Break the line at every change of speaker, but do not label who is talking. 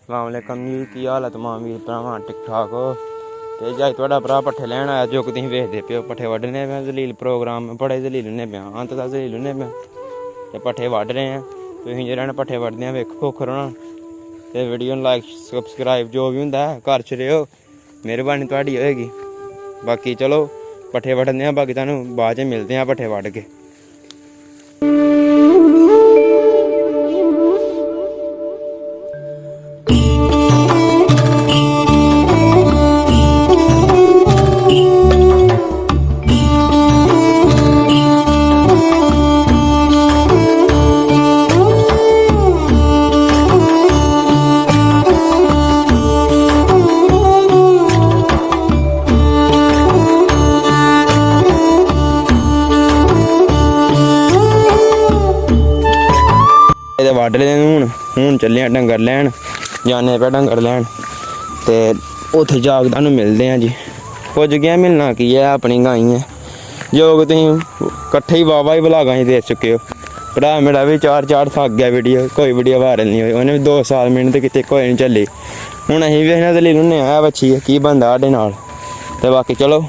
अस्सलामुअलैकुम जी, की हाल है तमाम वीर भरावां? ठीक ठाक हो? ते जी तुहाडा भरा पट्ठे लैन आया जो कि तुसीं वेखदे पे हो। पट्ठे वड्ढने पे जलील प्रोग्राम बड़े जलील होने पे, अंत तक जलील होने पे ते पट्ठे वड्ढ रहे हैं। तुसीं जेह्ड़े न पट्ठे वड्ढदे वेखो खुश रौह्ना ते वीडियो लाइक सबसक्राइब जो भी होंदा है कर छड़ेओ, मेहरबानी तुहाडी होएगी। बाकी चलो पट्ठे वड्ढने आं, बाकी तुहानूं बाद च मिलदे आं पट्ठे वड्ढ के। वड्ढ ले हूँ चले डंगर लैन, जाने पे डंगर लैन ते उत्थे जाग तुहानूं मिलदे हैं जी। पुज गया, मिलना की है, अपनी गाई है जो कि तुसीं कट्ठे ही वाह ही भला गाई दे चुके हो। भरा मेरा भी चार थक गया वीडियो, कोई वीडियो वायरल नहीं हुई, उन्हें भी 2 साल मिहनत की कोई नहीं चली। हूँ असीं भी दलील होने आया बच्ची की बनदा साढ़े नाल ते बाकी चलो